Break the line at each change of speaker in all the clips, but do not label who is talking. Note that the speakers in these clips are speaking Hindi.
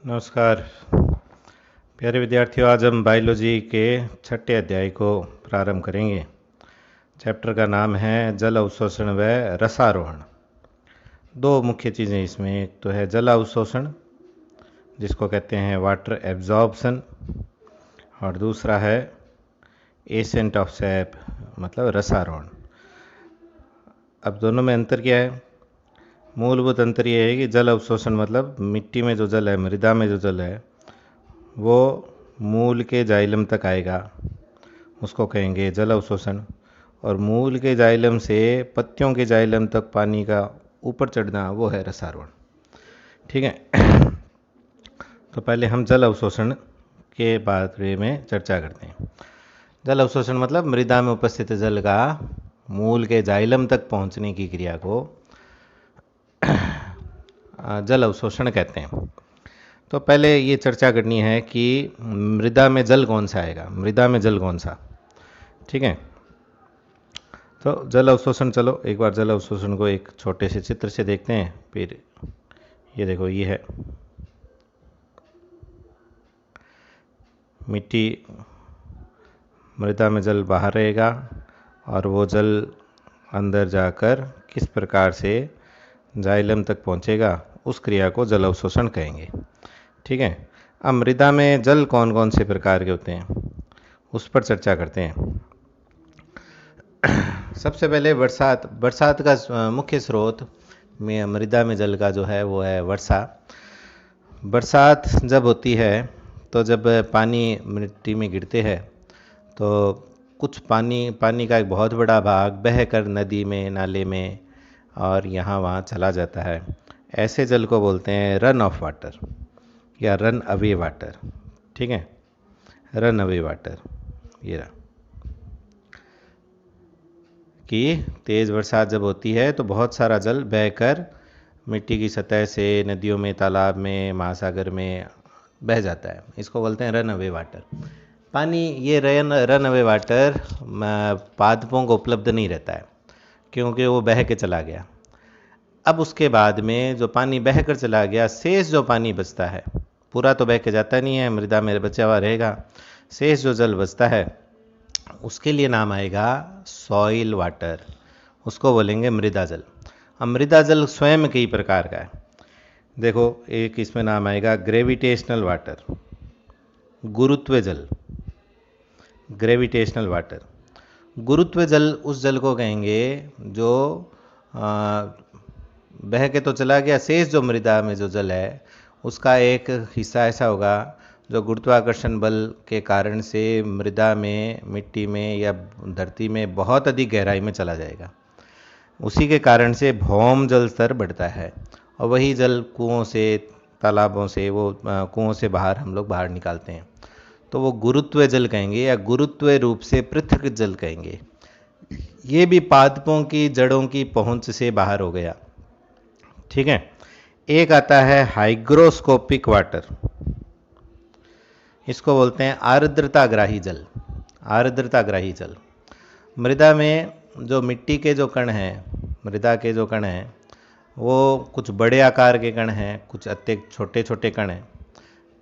नमस्कार प्यारे विद्यार्थियों। आज हम बायोलॉजी के छठे अध्याय को प्रारंभ करेंगे। चैप्टर का नाम है जल अवशोषण व रसारोहण। दो मुख्य चीज़ें इसमें, एक तो है जल अवशोषण जिसको कहते हैं वाटर एब्जॉर्प्शन, और दूसरा है एसेंट ऑफ सैप मतलब रसारोहण। अब दोनों में अंतर क्या है? मूलभूत अंतर यह है कि जल अवशोषण मतलब मिट्टी में जो जल है, मृदा में जो जल है, वो मूल के जाइलम तक आएगा, उसको कहेंगे जल अवशोषण। और मूल के जाइलम से पत्तियों के जाइलम तक पानी का ऊपर चढ़ना, वो है रसारोहण। ठीक है। तो पहले हम जल अवशोषण के बारे में चर्चा करते हैं। जल अवशोषण मतलब मृदा में उपस्थित जल का मूल के जाइलम तक पहुंचने की क्रिया को जल अवशोषण कहते हैं। तो पहले ये चर्चा करनी है कि मृदा में जल कौन सा आएगा, मृदा में जल कौन सा। ठीक है। तो जल अवशोषण, चलो एक बार जल अवशोषण को एक छोटे से चित्र से देखते हैं। फिर ये देखो, ये है मिट्टी, मृदा में जल बाहर रहेगा और वो जल अंदर जाकर किस प्रकार से जाइलम तक पहुंचेगा, उस क्रिया को जल अवशोषण कहेंगे। ठीक है। अब मृदा में जल कौन कौन से प्रकार के होते हैं, उस पर चर्चा करते हैं। सबसे पहले बरसात। बरसात का मुख्य स्रोत में मृदा में जल का जो है वो है वर्षा। बरसात जब होती है तो जब पानी मिट्टी में गिरते हैं तो कुछ पानी का एक बहुत बड़ा भाग बहकर नदी में, नाले में और यहाँ वहाँ चला जाता है। ऐसे जल को बोलते हैं रन ऑफ वाटर या रन अवे वाटर। ठीक है, रन अवे वाटर। ये रहा कि तेज़ बरसात जब होती है तो बहुत सारा जल बहकर मिट्टी की सतह से नदियों में, तालाब में, महासागर में बह जाता है। इसको बोलते हैं रन अवे वाटर। पानी, ये रन अवे वाटर पादपों को उपलब्ध नहीं रहता है क्योंकि वो बह के चला गया। अब उसके बाद में जो पानी बह कर चला गया, शेष जो पानी बचता है, पूरा तो बह के जाता नहीं है, मृदा में बचा हुआ रहेगा, शेष जो जल बचता है उसके लिए नाम आएगा सॉइल वाटर, उसको बोलेंगे मृदा जल। अब मृदा जल स्वयं कई प्रकार का है। देखो, एक इसमें नाम आएगा ग्रेविटेशनल वाटर, गुरुत्व जल। ग्रेविटेशनल वाटर, गुरुत्व जल उस जल को कहेंगे जो बह के तो चला गया, शेष जो मृदा में जो जल है उसका एक हिस्सा ऐसा होगा जो गुरुत्वाकर्षण बल के कारण से मृदा में, मिट्टी में या धरती में बहुत अधिक गहराई में चला जाएगा। उसी के कारण से भौम जल स्तर बढ़ता है और वही जल कुओं से, तालाबों से, वो कुओं से बाहर हम लोग बाहर निकालते हैं, तो वो गुरुत्व जल कहेंगे या गुरुत्व रूप से पृथक जल कहेंगे। ये भी पादपों की जड़ों की पहुंच से बाहर हो गया। ठीक है। एक आता है हाइग्रोस्कोपिक वाटर, इसको बोलते हैं आर्द्रताग्राही जल। आर्द्रताग्राही जल, मृदा में जो मिट्टी के जो कण हैं, मृदा के जो कण हैं वो कुछ बड़े आकार के कण हैं, कुछ अत्यधिक छोटे छोटे कण हैं।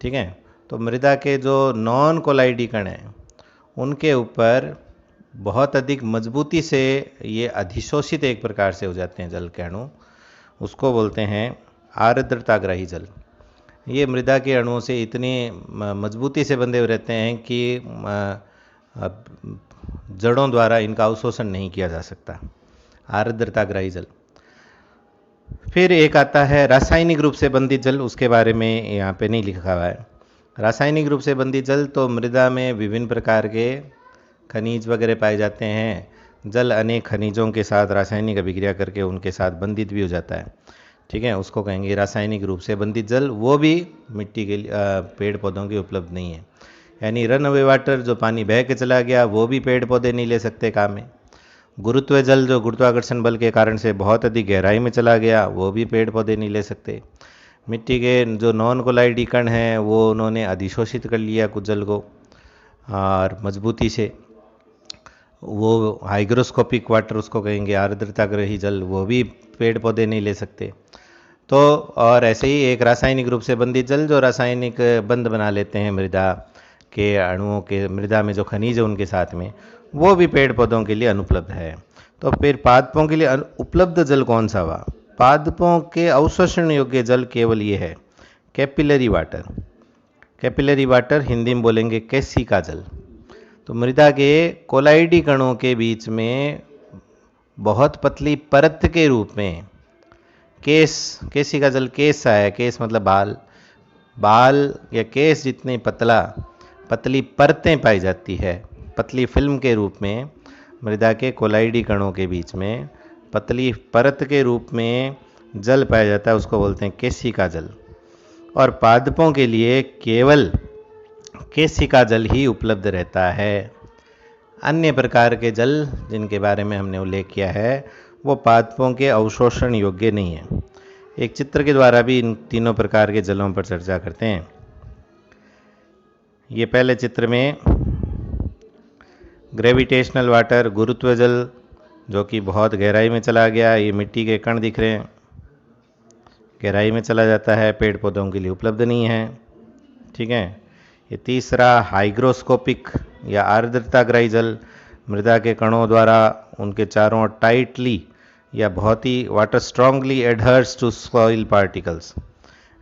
ठीक है। तो मृदा के जो नॉन कोलाइडी कण हैं उनके ऊपर बहुत अधिक मजबूती से ये अधिशोषित एक प्रकार से हो जाते हैं जल के अणु, उसको बोलते हैं आर्द्रताग्राही जल। ये मृदा के अणुओं से इतनी मजबूती से बंधे हुए रहते हैं कि जड़ों द्वारा इनका अवशोषण नहीं किया जा सकता। आर्द्रताग्राही जल। फिर एक आता है रासायनिक रूप से बंधित जल, उसके बारे में यहाँ पे नहीं लिखा हुआ है। रासायनिक रूप से बंधित जल तो मृदा में विभिन्न प्रकार के खनिज वगैरह पाए जाते हैं। जल अनेक खनिजों के साथ रासायनिक अभिक्रिया करके उनके साथ बंधित भी हो जाता है। ठीक है, उसको कहेंगे रासायनिक रूप से बंधित जल। वो भी मिट्टी के पेड़ पौधों के उपलब्ध नहीं है। यानी रन अवे वाटर जो पानी बह के चला गया वो भी पेड़ पौधे नहीं ले सकते काम में। गुरुत्व जल जो गुरुत्वाकर्षण बल के कारण से बहुत अधिक गहराई में चला गया वो भी पेड़ पौधे नहीं ले सकते। मिट्टी के जो नॉन कोलाइडी कण हैं वो उन्होंने अधिशोषित कर लिया कुछ जल को और मजबूती से, वो हाइग्रोस्कोपिक वाटर उसको कहेंगे, आर्द्रताग्रही जल, वो भी पेड़ पौधे नहीं ले सकते। तो और ऐसे ही एक रासायनिक रूप से बंधित जल, जो रासायनिक बंध बना लेते हैं मृदा के अणुओं के, मृदा में जो खनिज है उनके साथ में, वो भी पेड़ पौधों के लिए अनुपलब्ध है। तो फिर पादपों के लिए उपलब्ध जल कौन सा हुआ? पादपों के अवशोषण योग्य जल केवल ये है, capillary water. Capillary water Hindi में बोलेंगे केसिका जल। तो मृदा के कोलाइडी कणों के बीच में बहुत पतली परत के रूप में केसिका जल, केस सा है, केस मतलब बाल, बाल या केस जितनी पतली परतें पाई जाती है, पतली फिल्म के रूप में मृदा के कोलाइडी कणों के बीच में पतली परत के रूप में जल पाया जाता है, उसको बोलते हैं केसिका जल। और पादपों के लिए केवल केसिका जल ही उपलब्ध रहता है। अन्य प्रकार के जल जिनके बारे में हमने उल्लेख किया है वो पादपों के अवशोषण योग्य नहीं है। एक चित्र के द्वारा भी इन तीनों प्रकार के जलों पर चर्चा करते हैं। ये पहले चित्र में ग्रेविटेशनल वाटर, गुरुत्व जल, जो कि बहुत गहराई में चला गया, ये मिट्टी के कण दिख रहे हैं, गहराई में चला जाता है, पेड़ पौधों के लिए उपलब्ध नहीं है। ठीक है। ये तीसरा हाइग्रोस्कोपिक या आर्द्रताग्राही जल, मृदा के कणों द्वारा उनके चारों ओर टाइटली या बहुत ही water strongly adheres to soil particles,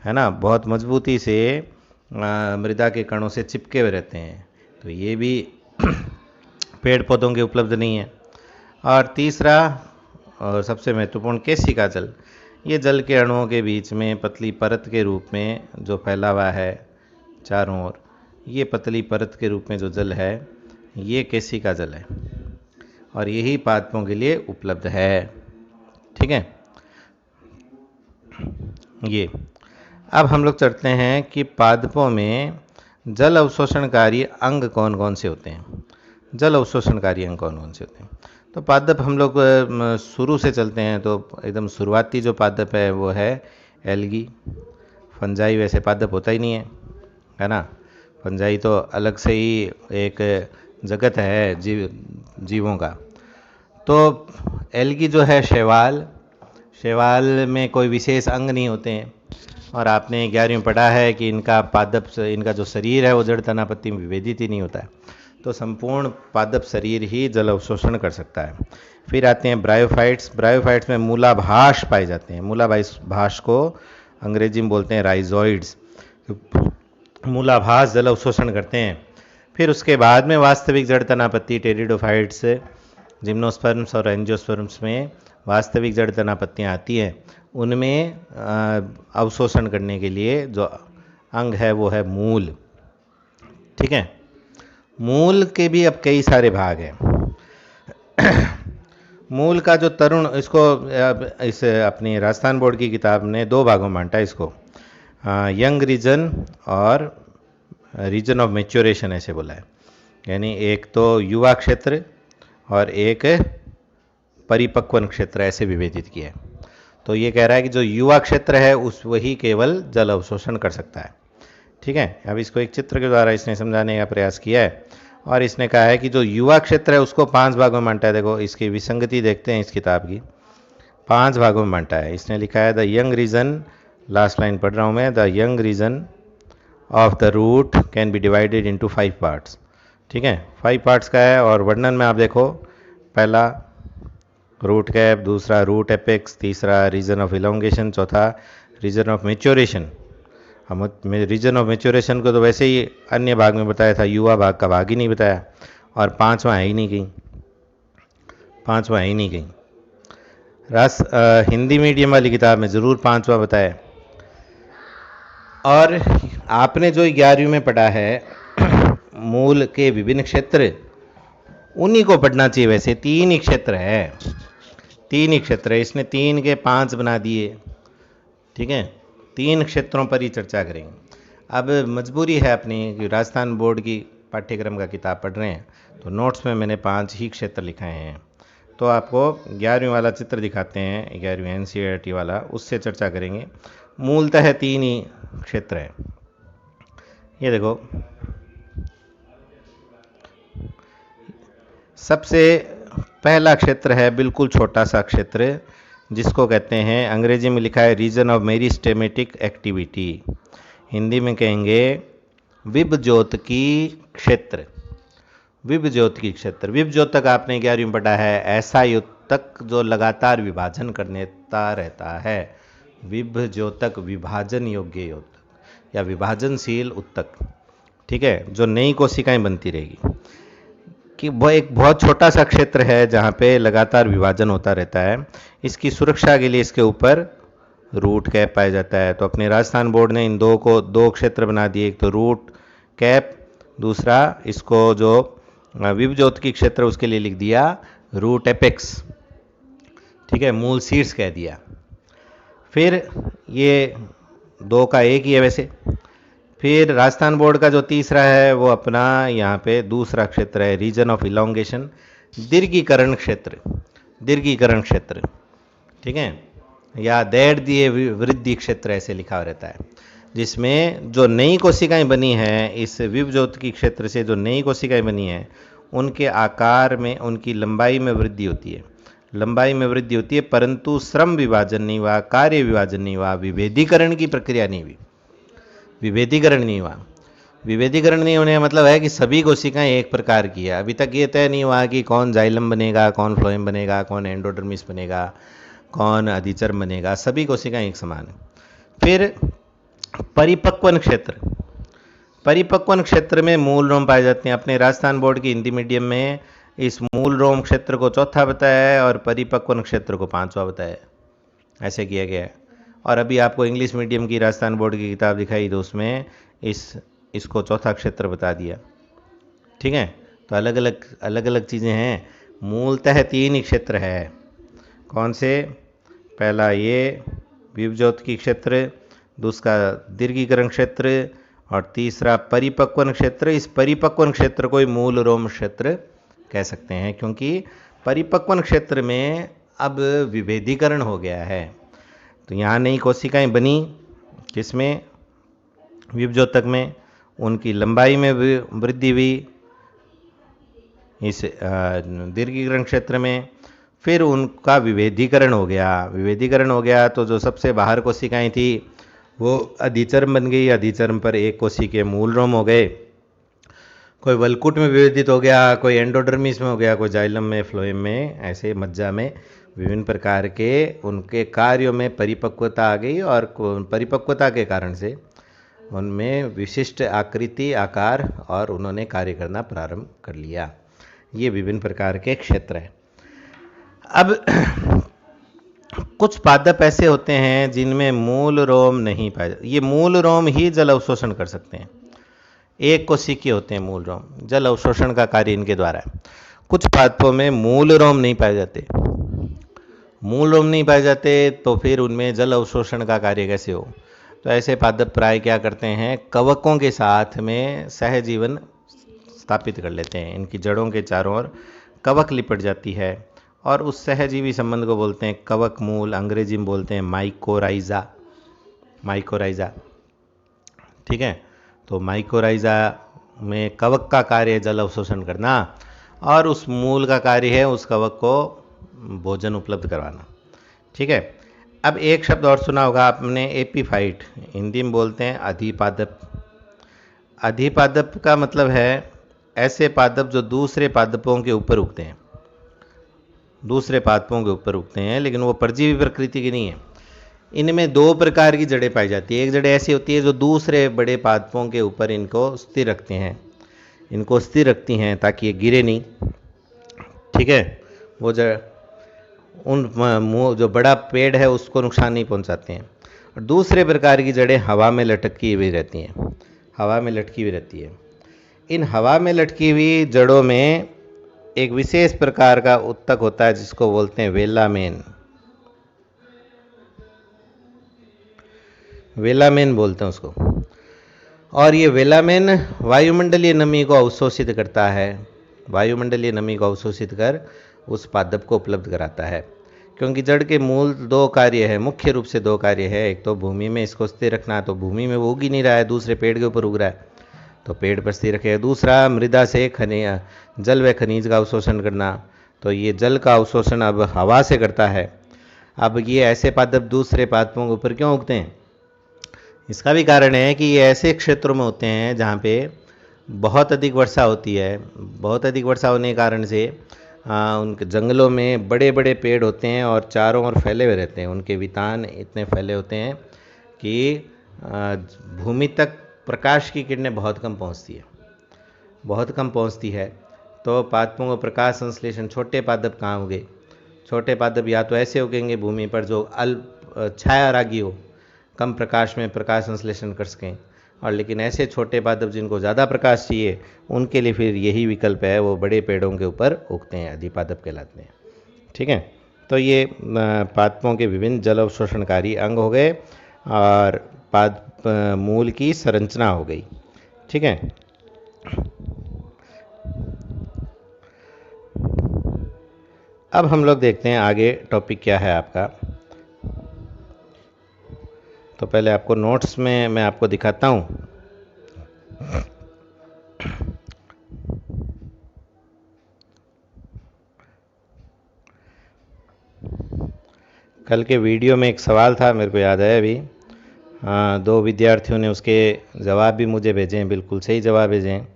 है ना, बहुत मजबूती से मृदा के कणों से चिपके हुए रहते हैं, तो ये भी पेड़ पौधों के उपलब्ध नहीं है। और तीसरा और सबसे महत्वपूर्ण केसिका जल, ये जल के अणुओं के बीच में पतली परत के रूप में जो फैला हुआ है चारों ओर, ये पतली परत के रूप में जो जल है ये केसिका जल है और यही पादपों के लिए उपलब्ध है। ठीक है। ये अब हम लोग चलते हैं कि पादपों में जल अवशोषणकारी अंग कौन कौन से होते हैं। जल अवशोषणकारी अंग कौन कौन से होते हैं? तो पादप हम लोग शुरू से चलते हैं, तो एकदम शुरुआती जो पादप है वो है एल्गी। फंजाई वैसे पादप होता ही नहीं है ना। फंजाई तो अलग से ही एक जगत है जीवों का। तो एल्गी जो है शैवाल, शैवाल में कोई विशेष अंग नहीं होते हैं। और आपने 11वीं में पढ़ा है कि इनका पादप, इनका जो शरीर है वो जड़ तना पत्ती में विभेदित ही नहीं होता है। तो संपूर्ण पादप शरीर ही जल अवशोषण कर सकता है। फिर आते हैं ब्रायोफाइट्स। ब्रायोफाइट्स में मूलाभास पाए जाते हैं। मूलाभास को अंग्रेजी में बोलते हैं राइजोइड्स। मूलाभास जल अवशोषण करते हैं। फिर उसके बाद में वास्तविक जड़ तनापत्ती टेरिडोफाइट्स, जिम्नोस्पर्म्स और एंजियोस्पर्म्स में वास्तविक जड़ तनापत्तियाँ आती हैं। उनमें अवशोषण करने के लिए जो अंग है वो है मूल। ठीक है। मूल के भी अब कई सारे भाग हैं। मूल का जो तरुण, इसको इस अपनी राजस्थान बोर्ड की किताब ने 2 भागों में बांटा इसको, यंग रीजन और रीजन ऑफ मैच्योरेशन ऐसे बोला है। यानी एक तो युवा क्षेत्र और एक परिपक्वन क्षेत्र ऐसे विभेदित किया है। तो ये कह रहा है कि जो युवा क्षेत्र है उस वही केवल जल अवशोषण कर सकता है। ठीक है। अब इसको एक चित्र के द्वारा इसने समझाने का प्रयास किया है और इसने कहा है कि जो युवा क्षेत्र है उसको 5 भागों में बांटा है। देखो इसकी विसंगति देखते हैं इस किताब की। 5 भागों में बांटा है। इसने लिखा है the young region, last line पढ़ रहा हूँ मैं, the young region of the root can be divided into 5 parts. ठीक है। 5 पार्ट्स का है और वर्णन में आप देखो, पहला रूट कैप, दूसरा रूट एपेक्स, तीसरा रीजन ऑफ इलोंगेशन, चौथा रीजन ऑफ मैच्योरेशन। हम रीजन ऑफ मैच्योरेशन को तो वैसे ही अन्य भाग में बताया था, युवा भाग का भाग ही नहीं बताया। और 5वां है ही नहीं कहीं, 5वां है ही नहीं कहीं। हिंदी मीडियम वाली किताब में ज़रूर 5वां बताया। और आपने जो 11वीं में पढ़ा है मूल के विभिन्न क्षेत्र, उन्हीं को पढ़ना चाहिए। वैसे 3 ही क्षेत्र है, 3 ही क्षेत्र है। इसने 3 के 5 बना दिए। ठीक है। 3 क्षेत्रों पर ही चर्चा करेंगे। अब मजबूरी है अपनी कि राजस्थान बोर्ड की पाठ्यक्रम का किताब पढ़ रहे हैं, तो नोट्स में मैंने 5 ही क्षेत्र लिखाए हैं। तो आपको 11वीं वाला चित्र दिखाते हैं, 11वीं एनसीईआरटी वाला, उससे चर्चा करेंगे। मूलतः 3 ही क्षेत्र है। ये देखो, सबसे पहला क्षेत्र है बिल्कुल छोटा सा क्षेत्र जिसको कहते हैं, अंग्रेजी में लिखा है region of meristematic activity, Hindi में कहेंगे विभज्योतकी क्षेत्र। विभज्योतकी क्षेत्र, विभज्योतक आपने 11वीं में पढ़ा है, ऐसा युतक जो लगातार विभाजन करता रहता है। विभज्योतक विभाजन योग्य योतक या विभाजनशील उत्तक, ठीक है, जो नई कोशिकाएं बनती रहेगी। कि वह एक बहुत छोटा सा क्षेत्र है जहाँ पे लगातार विभाजन होता रहता है। इसकी सुरक्षा के लिए इसके ऊपर रूट कैप पाया जाता है। तो अपने राजस्थान बोर्ड ने इन दो क्षेत्र बना दिए, एक तो रूट कैप, दूसरा इसको जो विभज्योतकी क्षेत्र उसके लिए लिख दिया रूट एपेक्स, ठीक है, मूल शीर्ष कह दिया। फिर ये दो का एक ही है वैसे। फिर राजस्थान बोर्ड का जो तीसरा है वो अपना यहाँ पे दूसरा क्षेत्र है, रीजन ऑफ इलोंगेशन, दीर्घीकरण क्षेत्र, दीर्घीकरण क्षेत्र, ठीक है, या दैर्घ्य दिए वृद्धि क्षेत्र ऐसे लिखा रहता है, जिसमें जो नई कोशिकाएं बनी हैं, इस विभज्योतकी क्षेत्र से जो नई कोशिकाएं बनी हैं उनके आकार में, उनकी लंबाई में वृद्धि होती है, लंबाई में वृद्धि होती है, परंतु श्रम विभाजन नहीं हुआ, कार्य विभाजन नहीं हुआ, विभेदीकरण की प्रक्रिया नहीं हुई, विभेदीकरण नहीं हुआ। विभेदीकरण नहीं होने का मतलब है कि सभी कोशिकाएं एक प्रकार की है। अभी तक ये तय नहीं हुआ कि कौन जाइलम बनेगा, कौन फ्लोएम बनेगा, कौन एंडोडर्मिस बनेगा, कौन अधिचर्म बनेगा, सभी कोशिकाएं एक समान है। फिर परिपक्वन क्षेत्र, परिपक्वन क्षेत्र में मूल रोम पाए जाते हैं। अपने राजस्थान बोर्ड की हिंदी मीडियम में इस मूल रोम क्षेत्र को चौथा बताया है और परिपक्वन क्षेत्र को पांचवा बताया है, ऐसे किया गया है। और अभी आपको इंग्लिश मीडियम की राजस्थान बोर्ड की किताब दिखाई तो उसमें इसको चौथा क्षेत्र बता दिया, ठीक है। तो अलग अलग चीज़ें हैं। मूलतः 3 ही क्षेत्र है। कौन से? पहला ये विभज्योतकी क्षेत्र, दूसरा दीर्घीकरण क्षेत्र और तीसरा परिपक्वन क्षेत्र। इस परिपक्वन क्षेत्र को ही मूल रोम क्षेत्र कह सकते हैं, क्योंकि परिपक्वन क्षेत्र में अब विभेदीकरण हो गया है। तो यहाँ नई कोशिकाएं बनी, किसमें? विभज्योतक में। उनकी लंबाई में वृद्धि हुई इस दीर्घीकरण क्षेत्र में। फिर उनका विभेदीकरण हो गया। विभेदीकरण हो गया तो जो सबसे बाहर कोशिकाएं थी वो अधिचर्म बन गई। अधिचर्म पर एक कोशिकीय मूल रोम हो गए। कोई वल्कुट में विभेदित हो गया, कोई एंडोडर्मिस में हो गया, कोई जाइलम में, फ्लोएम में, ऐसे मज्जा में विभिन्न प्रकार के उनके कार्यों में परिपक्वता आ गई और परिपक्वता के कारण से उनमें विशिष्ट आकृति, आकार और उन्होंने कार्य करना प्रारंभ कर लिया। ये विभिन्न प्रकार के क्षेत्र हैं। अब कुछ पादप ऐसे होते हैं जिनमें मूल रोम नहीं पाए जाते। ये मूल रोम ही जल अवशोषण कर सकते हैं। एक कोशिकीय होते हैं मूल रोम, जल अवशोषण का कार्य इनके द्वारा है। कुछ पादपों में मूल रोम नहीं पाए जाते। मूल रोम नहीं पाए जाते तो फिर उनमें जल अवशोषण का कार्य कैसे हो? तो ऐसे पादप प्राय क्या करते हैं, कवकों के साथ में सहजीवन स्थापित कर लेते हैं। इनकी जड़ों के चारों ओर कवक लिपट जाती है और उस सहजीवी संबंध को बोलते हैं कवक मूल, अंग्रेजी में बोलते हैं माइकोराइजा। माइकोराइजा, ठीक है। तो माइकोराइजा में कवक का कार्य है जल अवशोषण करना और उस मूल का कार्य है उस कवक को भोजन उपलब्ध करवाना, ठीक है। अब एक शब्द और सुना होगा आपने, एपीफाइट, हिंदी में बोलते हैं अधिपादप। अधिपादप का मतलब है ऐसे पादप जो दूसरे पादपों के ऊपर उगते हैं, दूसरे पादपों के ऊपर उगते हैं, लेकिन वो परजीवी प्रकृति की नहीं है। इनमें 2 प्रकार की जड़ें पाई जाती है। एक जड़ें ऐसी होती है जो दूसरे बड़े पादपों के ऊपर इनको स्थिर रखते हैं, इनको स्थिर रखती हैं ताकि ये गिरे नहीं, ठीक है। वो जो बड़ा पेड़ है उसको नुकसान नहीं पहुंचाते हैं। और दूसरे प्रकार की जड़ें हवा में लटकी हुई रहती हैं, हवा में लटकी हुई रहती है। इन हवा में लटकी हुई जड़ों में एक विशेष प्रकार का उत्तक होता है जिसको बोलते हैं वेलामेन। वेलामेन बोलते हैं उसको। और ये वेलामेन वायुमंडलीय नमी को अवशोषित करता है, वायुमंडलीय नमी को अवशोषित कर उस पादप को उपलब्ध कराता है। क्योंकि जड़ के मूल 2 कार्य है, मुख्य रूप से 2 कार्य है। एक तो भूमि में इसको स्थिर रखना, तो भूमि में वो उग ही नहीं रहा है, दूसरे पेड़ के ऊपर उग रहा है तो पेड़ पर स्थिर रखेगा। दूसरा मृदा से जल व खनिज का अवशोषण करना, तो ये जल का अवशोषण अब हवा से करता है। अब ये ऐसे पादप दूसरे पादपों के ऊपर क्यों उगते हैं? इसका भी कारण है कि ये ऐसे क्षेत्रों में होते हैं जहाँ पे बहुत अधिक वर्षा होती है। बहुत अधिक वर्षा होने के कारण से उनके जंगलों में बड़े बड़े पेड़ होते हैं और चारों ओर फैले हुए रहते हैं। उनके वितान इतने फैले होते हैं कि भूमि तक प्रकाश की किरणें बहुत कम पहुँचती है, बहुत कम पहुँचती है। तो पादपों को प्रकाश संश्लेषण, छोटे पादप कहाँ उगे? छोटे पादप या तो ऐसे उगेंगे भूमि पर जो अल्प छाया रागी हो, कम प्रकाश में प्रकाश संश्लेषण कर सकें, और लेकिन ऐसे छोटे पादप जिनको ज़्यादा प्रकाश चाहिए उनके लिए फिर यही विकल्प है, वो बड़े पेड़ों के ऊपर उगते हैं, अधिपादप कहलाते हैं। ठीक है, तो ये पादपों के विभिन्न जल अवशोषणकारी अंग हो गए और पादप मूल की संरचना हो गई। ठीक है, अब हम लोग देखते हैं आगे टॉपिक क्या है आपका। तो पहले आपको नोट्स में मैं आपको दिखाता हूँ। कल के वीडियो में एक सवाल था, मेरे को याद है अभी। दो विद्यार्थियों ने उसके जवाब भी मुझे भेजे हैं, बिल्कुल सही जवाब भेजे हैं।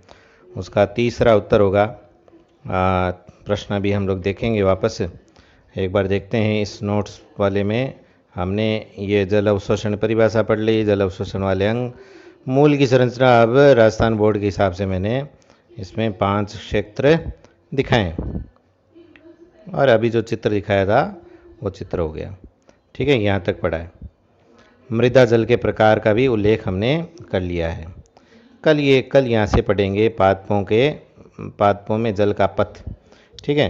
उसका तीसरा उत्तर होगा। प्रश्न भी हम लोग देखेंगे वापस से एक बार देखते हैं। इस नोट्स वाले में हमने ये जल अवशोषण परिभाषा पढ़ ली, जल अवशोषण वाले अंग, मूल की संरचना। अब राजस्थान बोर्ड के हिसाब से मैंने इसमें 5 क्षेत्र दिखाए और अभी जो चित्र दिखाया था वो चित्र हो गया। ठीक है, यहाँ तक पढ़ा है। मृदा जल के प्रकार का भी उल्लेख हमने कर लिया है। कल यहाँ से पढ़ेंगे पादपों में जल का पथ। ठीक है,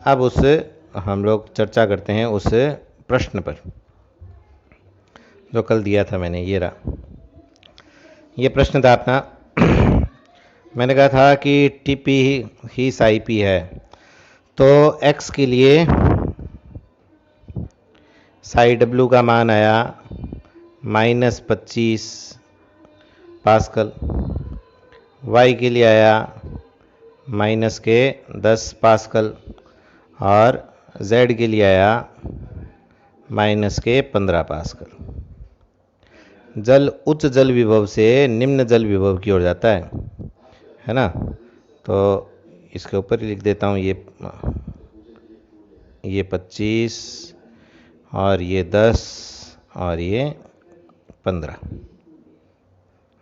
अब उस हम लोग चर्चा करते हैं उस प्रश्न पर जो कल दिया था मैंने। ये रहा, ये प्रश्न था अपना। मैंने कहा था कि टीपी ही साईपी है, तो x के लिए साई डब्ल्यू का मान आया -25 पास्कल, y के लिए आया -10 पास्कल और z के लिए आया -15 पास्कल। जल उच्च जल विभव से निम्न जल विभव की ओर जाता है ना। तो इसके ऊपर ही लिख देता हूँ, ये 25 और ये 10 और ये 15,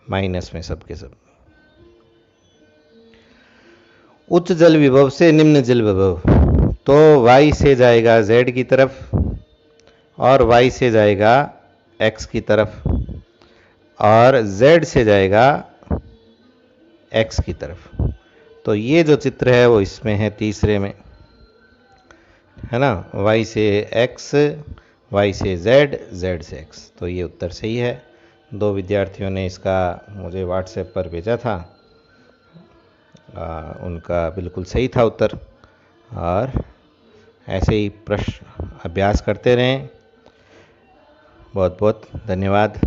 माइनस में सबके सब। उच्च जल विभव से निम्न जल विभव, तो y से जाएगा z की तरफ और y से जाएगा x की तरफ और z से जाएगा x की तरफ। तो ये जो चित्र है वो इसमें है, तीसरे में है ना। y से x, y से z, z से x। तो ये उत्तर सही है। 2 विद्यार्थियों ने इसका मुझे व्हाट्सएप पर भेजा था। उनका बिल्कुल सही था उत्तर। और ऐसे ही प्रश्न अभ्यास करते रहें। बहुत बहुत धन्यवाद।